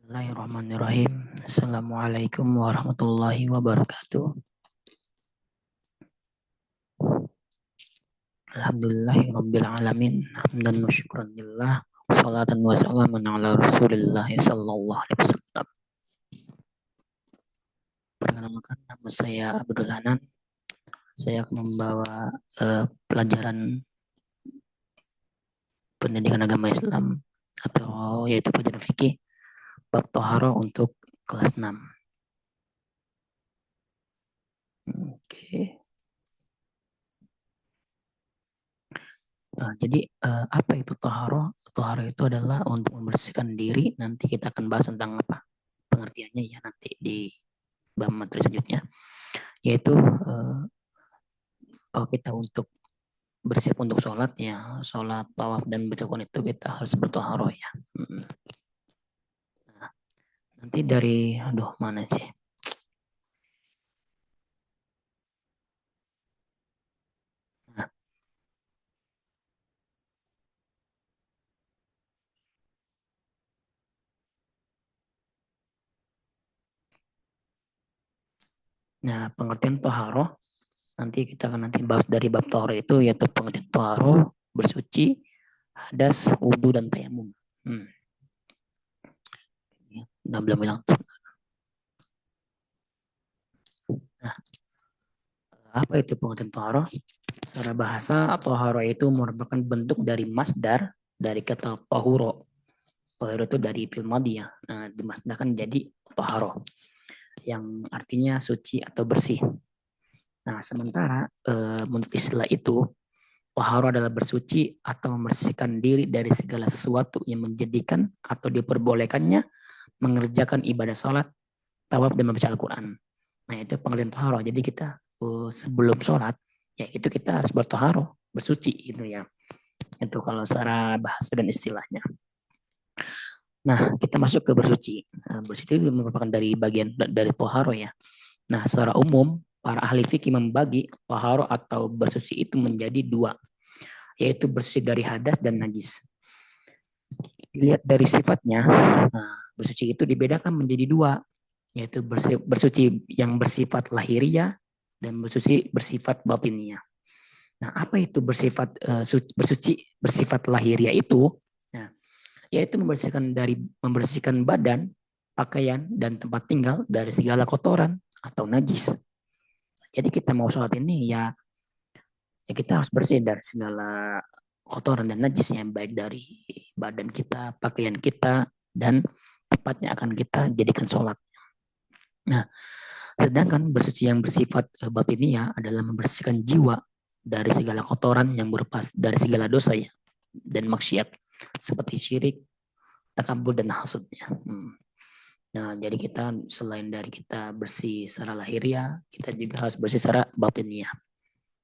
Bismillahirrahmanirrahim. Assalamualaikum warahmatullahi wabarakatuh. Alhamdulillahirabbil alamin. Hamdan wa syukran lillah. Salatan wa salaman ala Rasulillah sallallahu alaihi wasallam. Perkenalkan, nama saya Abdul Hanan. Saya akan membawa pelajaran pendidikan agama Islam atau yaitu pelajaran fikih bab Toharo untuk kelas 6. Oke. Jadi apa itu toharo? Toharo itu adalah untuk membersihkan diri. Nanti kita akan bahas tentang apa pengertiannya ya nanti di bab materi selanjutnya. Yaitu kalau kita untuk bersiap untuk sholat ya, sholat, tawaf dan baca Quran itu kita harus bertoharo ya. Nah, nanti dari, mana sih? Nah, pengertian toharo nanti kita akan nanti bahas dari bab toharo itu yaitu pengertian toharo, bersuci, hadas, wudhu dan tayamum. Udah belum bilang. Nah, apa itu pengertian toharo? Secara bahasa, toharo itu merupakan bentuk dari masdar dari kata tohuro. Tohuro itu dari fi'il madhi ya. Nah, dimasdarkan jadi toharo yang artinya suci atau bersih. Nah, sementara menurut istilah itu, toharo adalah bersuci atau membersihkan diri dari segala sesuatu yang menjadikan atau diperbolehkannya mengerjakan ibadah sholat, tawaf, dan membaca Al-Quran. Nah, itu pengertian toharo. Jadi kita sebelum sholat, ya itu kita harus bertoharo, bersuci gitu ya. Itu kalau secara bahasa dan istilahnya. Nah, kita masuk ke bersuci. Bersuci itu merupakan dari bagian dari toharo ya. Nah, secara umum, para ahli fikih membagi toharo atau bersuci itu menjadi dua, yaitu bersih dari hadas dan najis. Dilihat dari sifatnya, bersuci itu dibedakan menjadi dua, yaitu bersuci yang bersifat lahiriah dan bersuci bersifat batiniah. Nah, apa itu bersuci bersifat lahiriah itu? Nah, yaitu membersihkan badan, pakaian, dan tempat tinggal dari segala kotoran atau najis. Jadi kita mau sholat ini ya kita harus bersih dari segala kotoran dan najis yang baik dari badan kita, pakaian kita, dan tempatnya akan kita jadikan sholat. Nah, sedangkan bersuci yang bersifat batiniah adalah membersihkan jiwa dari segala kotoran yang berupa dari segala dosa ya dan maksiat seperti syirik, takabur dan hasudnya. Nah, jadi kita selain dari kita bersih secara lahiriah, kita juga harus bersih secara batiniah,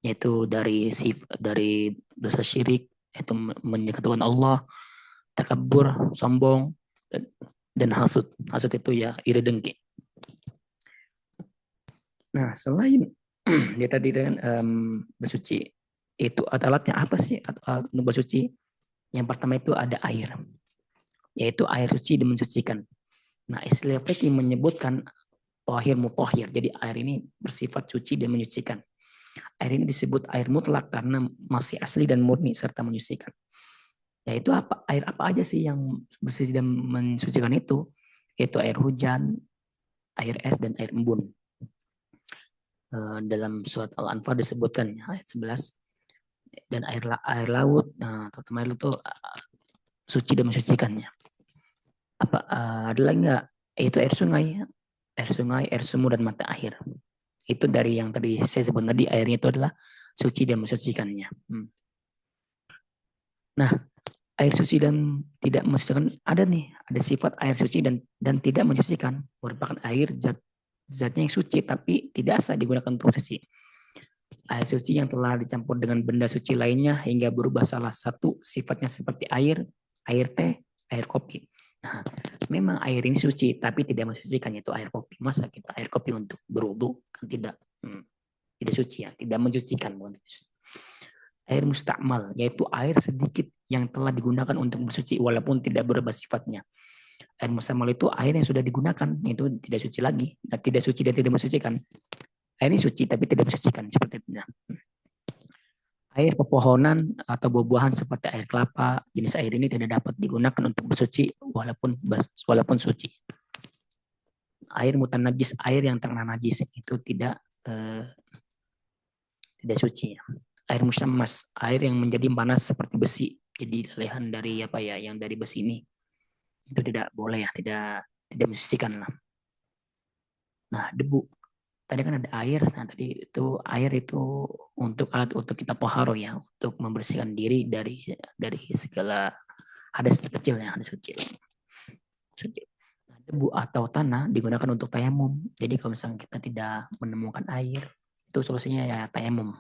yaitu dari dosa syirik, yaitu menyekutukan Allah, takabur, sombong, dan hasud. Hasud itu ya iri dengki. Nah, selain dia tadi kan bersuci, itu alatnya apa sih untuk bersuci? Yang pertama itu ada air, yaitu air suci dan mensucikan. Nah, istilah fikih menyebutkan tohir mutohir. Jadi air ini bersifat suci dan menyucikan. Air ini disebut air mutlak karena masih asli dan murni serta menyucikan. Yaitu air apa aja sih yang bersih dan mensucikan itu? Yaitu air hujan, air es, dan air embun. Dalam surat Al-Anfal disebutkan ayat 11, dan air laut, terutama air itu suci dan mensucikannya. Ada lagi nggak? Itu air sungai, air sumur, dan mata air. Itu dari yang tadi saya sebut tadi, airnya itu adalah suci dan mensucikannya. Nah, air suci dan tidak mensucikan ada sifat air suci dan tidak mensucikan, merupakan air zatnya yang suci tapi tidak sah digunakan untuk suci. Air suci yang telah dicampur dengan benda suci lainnya hingga berubah salah satu sifatnya seperti air teh, air kopi. Nah, memang air ini suci tapi tidak mensucikan, yaitu air kopi. Masa kita air kopi untuk berwudu kan tidak suci ya, tidak mensucikan. Air mustakmal, yaitu air sedikit yang telah digunakan untuk bersuci walaupun tidak berubah sifatnya. Air mustamal itu air yang sudah digunakan, itu tidak suci lagi. Nah, tidak suci dan tidak mensucikan. Air ini suci tapi tidak mensucikan seperti itu. Nah, air pepohonan atau buah-buahan seperti air kelapa, jenis air ini tidak dapat digunakan untuk bersuci walaupun suci. Air mutanajis, air yang terkena najis itu tidak suci. Air musyammas, air yang menjadi panas seperti besi, jadi lelehan dari apa ya, yang dari besi ini, itu tidak boleh ya, tidak mensucikan lah. Nah, debu. Tadi kan ada air, nah tadi itu air itu untuk alat untuk kita toharo ya, untuk membersihkan diri dari segala hadas kecil ya, hadas kecil. Nah, debu atau tanah digunakan untuk tayamum. Jadi kalau misalnya kita tidak menemukan air, itu solusinya ya tayamum.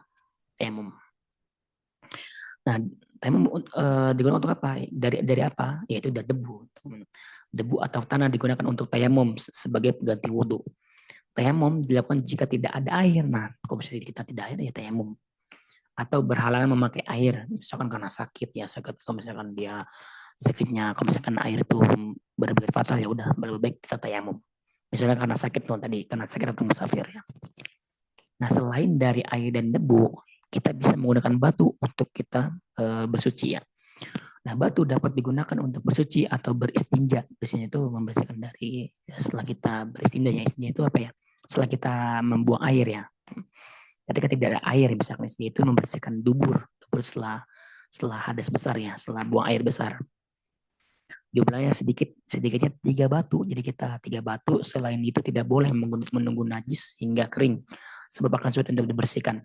Nah, tayamum digunakan untuk apa? Dari apa? Yaitu dari debu. Debu atau tanah digunakan untuk tayamum sebagai pengganti wudhu. Tayamum dilakukan jika tidak ada air. Nah, kalau misalnya kita tidak ada air, ya tayamum. Atau berhalangan memakai air, misalkan karena sakit ya, sakit kalau misalkan dia sakitnya, kalau misalkan air itu berbeda fatal, ya udah lebih baik kita tayamum. Misalnya karena sakit tuh tadi, karena sakit atau musafir ya. Nah, selain dari air dan debu, kita bisa menggunakan batu untuk kita bersuci ya. Nah, batu dapat digunakan untuk bersuci atau beristinja. Beristinja itu membersihkan dari setelah kita beristinja ya. Istinja itu apa ya? Setelah kita membuang air ya. Ketika tidak ada air, misalkan istinja itu membersihkan dubur setelah hadas besar ya, setelah buang air besar. Jumlahnya sedikitnya 3 batu. Jadi kita 3 batu. Selain itu tidak boleh menunggu najis hingga kering, sebab akan sulit untuk dibersihkan.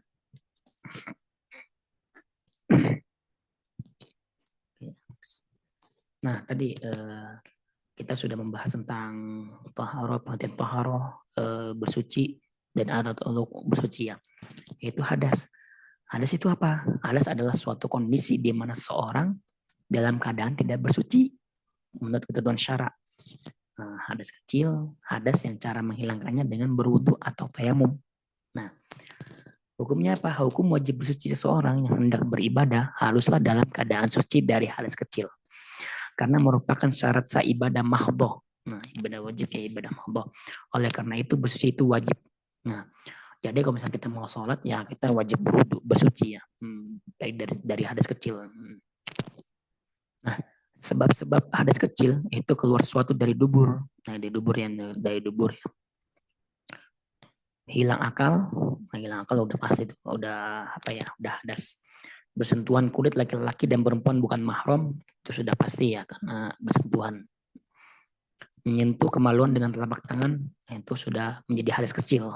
Nah, tadi kita sudah membahas tentang taharah, pengertian taharah, bersuci dan alat untuk bersuci ya. Yaitu hadas. Hadas itu apa? Hadas adalah suatu kondisi di mana seorang dalam keadaan tidak bersuci menurut ketentuan syara. Hadas kecil, hadas yang cara menghilangkannya dengan berwudu atau tayamum. Nah, hukumnya apa? Hukum wajib bersuci seseorang yang hendak beribadah haruslah dalam keadaan suci dari hadas kecil. Karena merupakan syarat sah ibadah mahdhah. Nah, ibadah wajib ya ibadah mahdhah. Oleh karena itu bersuci itu wajib. Nah, jadi kalau misalnya kita mau sholat ya kita wajib berwudu, bersuci ya. Baik dari hadas kecil. Nah, sebab-sebab hadas kecil itu keluar sesuatu dari dubur. Nah, dari dubur ya. Hilang akal udah pasti itu, udah apa ya, udah hadas. Bersentuhan kulit laki-laki dan perempuan bukan mahram, itu sudah pasti ya, karena bersentuhan. Menyentuh kemaluan dengan telapak tangan, itu sudah menjadi hadas kecil.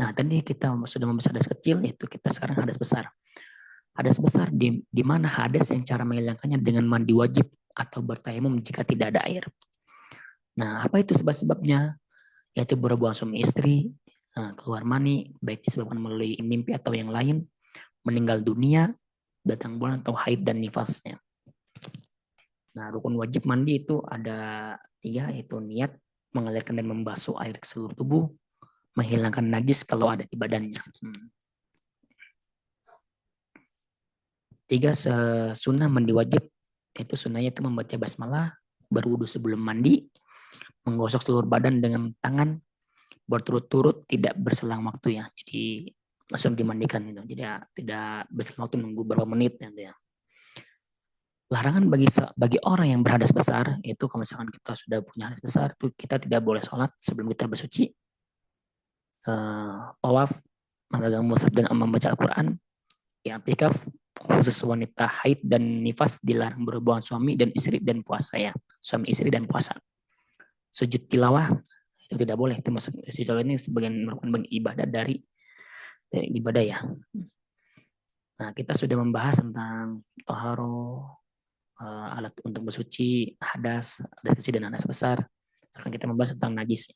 Nah, tadi kita sudah membahas hadas kecil, itu kita sekarang hadas besar. Hadas besar di mana hadas yang cara menghilangkannya dengan mandi wajib atau bertayamum jika tidak ada air. Nah, apa itu sebab-sebabnya? Yaitu berhubungan suami istri, keluar mani, baik disebabkan melalui mimpi atau yang lain, meninggal dunia, datang bulan atau haid dan nifasnya. Nah, rukun wajib mandi itu ada 3, yaitu niat, mengalirkan dan membasuh air ke seluruh tubuh, menghilangkan najis kalau ada di badannya. 3, sunnah mandi wajib, yaitu sunnahnya itu membaca basmalah, berwudu sebelum mandi, menggosok seluruh badan dengan tangan berturut-turut tidak berselang waktu ya. Jadi langsung dimandikan gitu. Jadi tidak berselang waktu nunggu berapa menit ya. Larangan bagi orang yang berhadas besar itu kalau misalkan kita sudah punya hadas besar itu kita tidak boleh sholat sebelum kita bersuci. Tawaf, memegang mushaf dan membaca Al-Quran. I'tikaf, khusus wanita haid dan nifas dilarang berhubungan suami dan istri dan puasa ya. Suami istri dan puasa. Sujud tilawah itu tidak boleh. Itu masuk sujud tilawah ini merupakan ibadah dari ibadah ya. Nah, kita sudah membahas tentang taharo, alat untuk bersuci, hadas kecil dan hadas besar. Sekarang kita membahas tentang najis.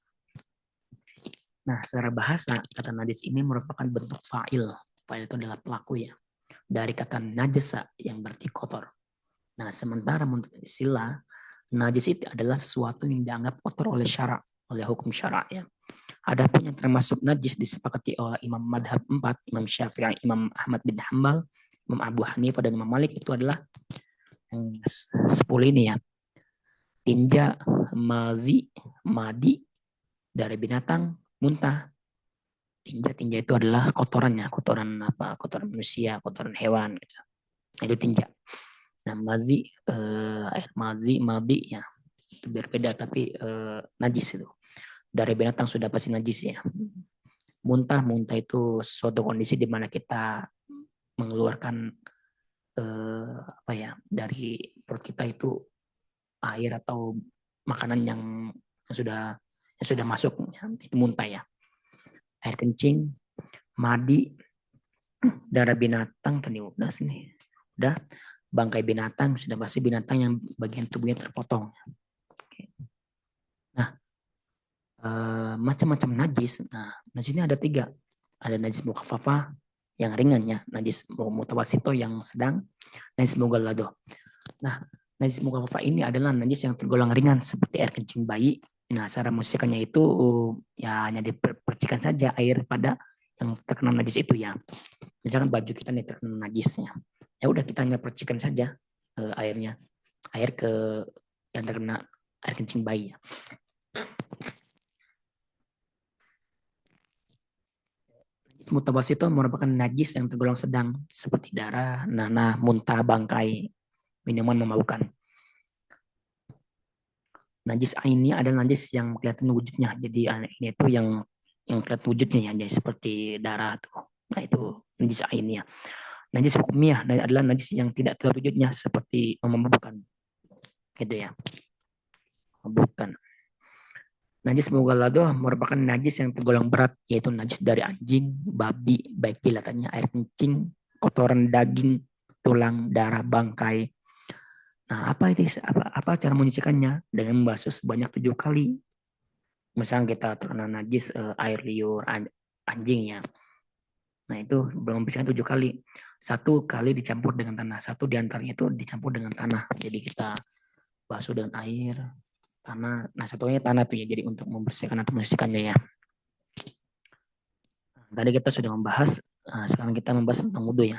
Nah, secara bahasa kata najis ini merupakan bentuk fa'il. Fa'il itu adalah pelaku ya. Dari kata najasa yang berarti kotor. Nah, sementara menurut istilah najis itu adalah sesuatu yang dianggap kotor oleh syara, oleh hukum syara ya. Adapun yang termasuk najis disepakati oleh Imam Madhab 4, Imam Syafi'i, Imam Ahmad bin Hanbal, Imam Abu Hanifah dan Imam Malik itu adalah yang 10 ini ya. tinja, mazi, madi, darah binatang, muntah. Tinja itu adalah kotorannya, kotoran apa? Kotoran manusia, kotoran hewan. Gitu. Itu tinja. Nah, mazi, air mazi, madi ya itu berbeda tapi najis itu. Darah binatang sudah pasti najis ya. Muntah itu suatu kondisi di mana kita mengeluarkan apa ya dari perut kita itu air atau makanan yang sudah masuk ya, itu muntah ya. Air kencing, madi, darah binatang tadi udah sini. Udah bangkai binatang sudah pasti binatang yang bagian tubuhnya terpotong. Nah, macam-macam najis. Nah, najisnya ada 3. Ada najis mukhafafah yang ringannya, najis mutawasito yang sedang, najis mughalladah. Nah, najis mukhafafah ini adalah najis yang tergolong ringan seperti air kencing bayi. Nah, cara membersihkannya itu ya hanya dipercikan saja air pada yang terkena najis itu ya. Misalkan baju kita nih terkena najisnya. Ya udah kita hanya percikan saja airnya. Air ke yang terkena air kencing bayi ya. Najis mutawasito merupakan najis yang tergolong sedang seperti darah, nanah, muntah, bangkai, minuman memabukkan. Najis aini adalah najis yang kelihatan wujudnya. Jadi ini itu yang kelihatan wujudnya ya, jadi seperti darah tuh. Nah itu najis aini ya. Najis hukumiyah adalah najis yang tidak terwujudnya seperti memabukkan. Gitu ya. Bukan. Najis mughalladah merupakan najis yang tergolong berat, yaitu najis dari anjing, babi, baik jilatannya air kencing, kotoran daging, tulang, darah, bangkai. Nah, apa cara menyucikannya? Dengan membasuh sebanyak 7 kali. Misalnya kita terkena najis air liur anjing ya. Nah, itu belum membersihkan 7 kali. 1 kali dicampur dengan tanah, 1 diantaranya itu dicampur dengan tanah. Jadi kita basuh dengan air, tanah. Nah, satunya tanah tuh ya, jadi untuk membersihkan atau menyucikannya ya. Tadi kita sudah membahas, sekarang kita membahas tentang wudhu ya.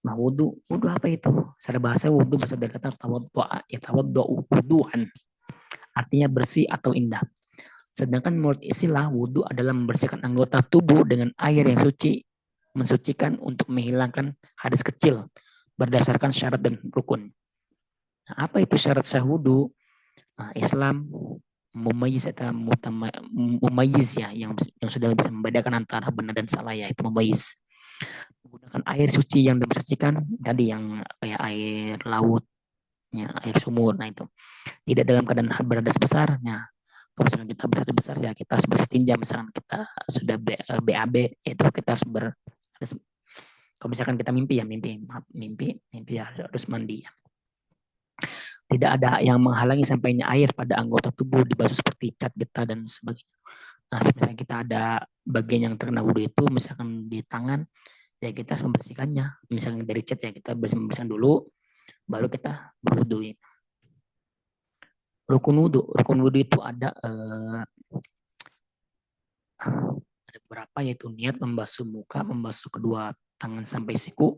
Nah, wudhu apa itu? Secara bahasa wudhu berasal dari kata tawaddu'u wudu'an. Artinya bersih atau indah. Sedangkan menurut istilah wudhu adalah membersihkan anggota tubuh dengan air yang suci, mensucikan untuk menghilangkan hadas kecil berdasarkan syarat dan rukun. Nah, apa itu syarat sah wudhu? Nah, Islam mumayyiz atau mumayyiz ya, yang sudah bisa membedakan antara benar dan salah ya, itu mumayyiz. Menggunakan air suci yang dibersucikan tadi yang kayak air laut, ya, air sumur, nah itu tidak dalam keadaan berhadas besar. Nah, kalau misalkan kita berhadas besar ya kita harus bertinja. Misalkan kita sudah BAB, itu kita harus kalau misalkan kita mimpi ya harus mandi ya. Tidak ada yang menghalangi sampainya air pada anggota tubuh dibasuh seperti cat, getah dan sebagainya. Nah, misalnya kita ada bagian yang terkena wudhu itu, misalkan di tangan, ya kita harus membersihkannya. Misalkan dari cat ya kita bersihkan dulu, baru kita berwudhu. Rukun wudhu itu ada beberapa, yaitu niat membasuh muka, membasuh kedua tangan sampai siku,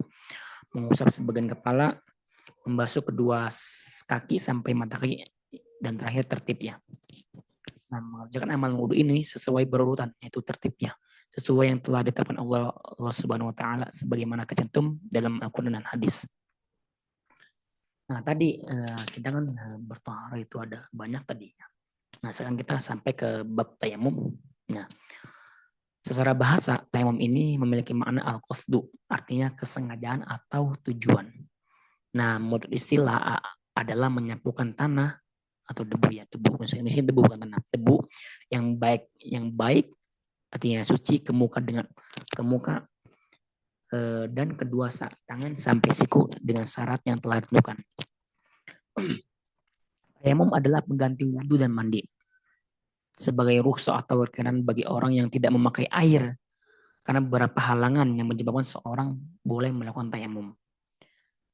mengusap sebagian kepala, membasuh kedua kaki sampai mata kaki, dan terakhir tertib ya. Nah, mengerjakan amal wudhu ini sesuai berurutan, yaitu tertibnya, sesuai yang telah ditetapkan Allah Subhanahu wa taala sebagaimana tercantum dalam Al-Qur'an dan hadis. Nah, tadi kita kan bertahara itu ada banyak tadi. Nah, sekarang kita sampai ke bab tayamum. Nah, secara bahasa tayamum ini memiliki makna al-qasdu, artinya kesengajaan atau tujuan. Nah, menurut istilah adalah menyapukan tanah atau debu ya, debu, misalnya debu bukan tanah, debu yang baik artinya suci ke muka dan kedua tangan sampai siku dengan syarat yang telah ditentukan. Tayamum adalah pengganti wudhu dan mandi sebagai rukhsah atau berkenan bagi orang yang tidak memakai air karena beberapa halangan yang menyebabkan seorang boleh melakukan tayamum.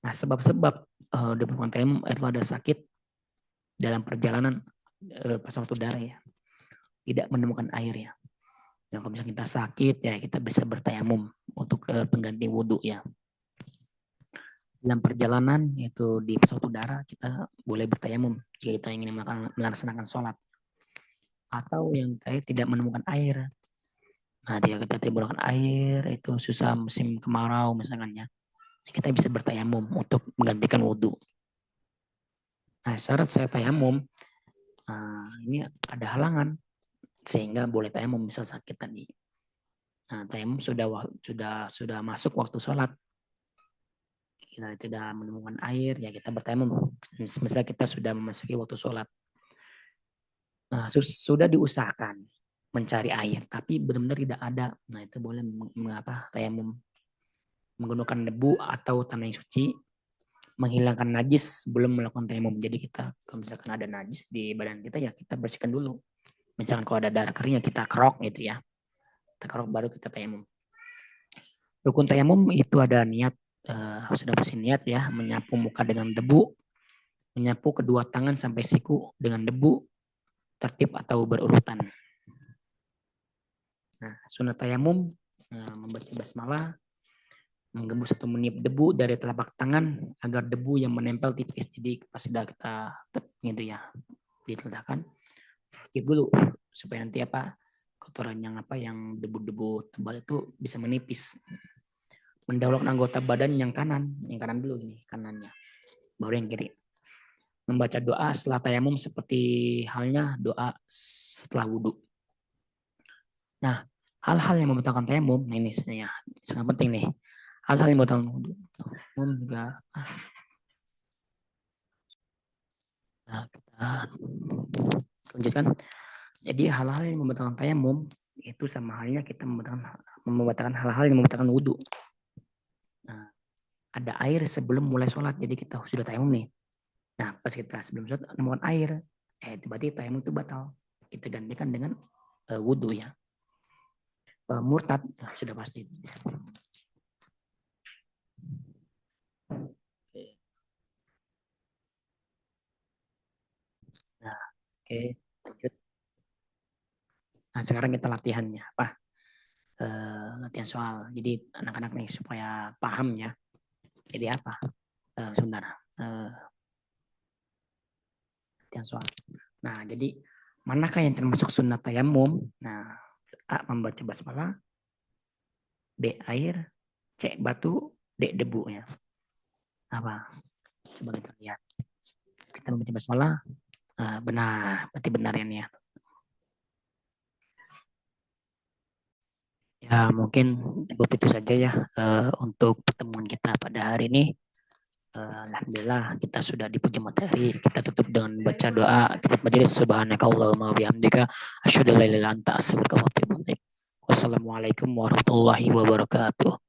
Nah, sebab-sebab dilakukan tayamum itu ada sakit dalam perjalanan pas waktu darah ya, tidak menemukan air ya. Yang kalau misalnya kita sakit ya kita bisa bertayamum untuk pengganti wudhu ya. Dalam perjalanan yaitu di pesawat udara kita boleh bertayamum jika kita ingin melaksanakan sholat. Atau yang terakhir tidak menemukan air. Nah, dia kita tidak menemukan air, itu susah musim kemarau misalkan ya. Kita bisa bertayamum untuk menggantikan wudhu. Nah, syarat saya tayamum, ini ada halangan sehingga boleh tayamum misal sakit tadi. Nah, tayamum sudah masuk waktu sholat. Kita tidak menemukan air, ya kita bertayamum. Misal kita sudah memasuki waktu sholat. Nah, sudah diusahakan mencari air, tapi benar-benar tidak ada. Nah, itu boleh mengapa tayamum menggunakan debu atau tanah yang suci, menghilangkan najis sebelum melakukan tayamum. Jadi kita kalau misalkan ada najis di badan kita, ya kita bersihkan dulu. Misalkan kalau ada darah kering, ya kita kerok gitu ya. Kita kerok baru kita tayamum. Rukun tayamum itu ada niat, sudah pasti niat ya, menyapu muka dengan debu, menyapu kedua tangan sampai siku dengan debu, tertib atau berurutan. Nah, sunat tayamum, membaca basmalah, menggembus atau meniup debu dari telapak tangan agar debu yang menempel tipis. Jadi pas sudah kita gitu ya, diletakkan, tiup dulu supaya nanti kotoran yang debu-debu tebal itu bisa menipis. Mendahulukan anggota badan yang kanan dulu ini kanannya, baru yang kiri. Membaca doa setelah tayamum seperti halnya doa setelah wudhu. Nah, hal-hal yang membatalkan tayamum, nah ini sebenarnya sangat penting nih. Hal-hal yang membatalkan wudhu. Juga. Nah, kita lanjutkan. Jadi hal-hal yang membatalkan tayamum itu sama halnya kita membatalkan hal-hal yang membatalkan wudhu. Nah, ada air sebelum mulai sholat, jadi kita sudah tayamum nih. Nah, pas kita sebelum sholat menemukan air, tiba-tiba tayamum itu batal. Kita gantikan dengan wudhu ya. Murtad sudah pasti. Nah, oke, lanjut. Nah, sekarang kita latihannya apa? Latihan soal. Jadi anak-anak nih supaya paham ya. Jadi apa? Sebentar. Latihan soal. Nah, jadi manakah yang termasuk sunnah tayamum? Nah, A. Membaca basmalah, B. Air, C. Batu, D. Debu ya. Apa? Coba kita lihat. Kita membaca basmalah. Benar, berarti benar ini ya. Ya mungkin cukup itu saja ya untuk pertemuan kita pada hari ini. Alhamdulillah kita sudah dipuji materi. Kita tutup dengan baca doa tutup majelis. Subhanakallahumma wa bihamdika asyhadu an la ilaha illa anta astaghfiruka wa atubu ilaik. Wassalamualaikum warahmatullahi wabarakatuh.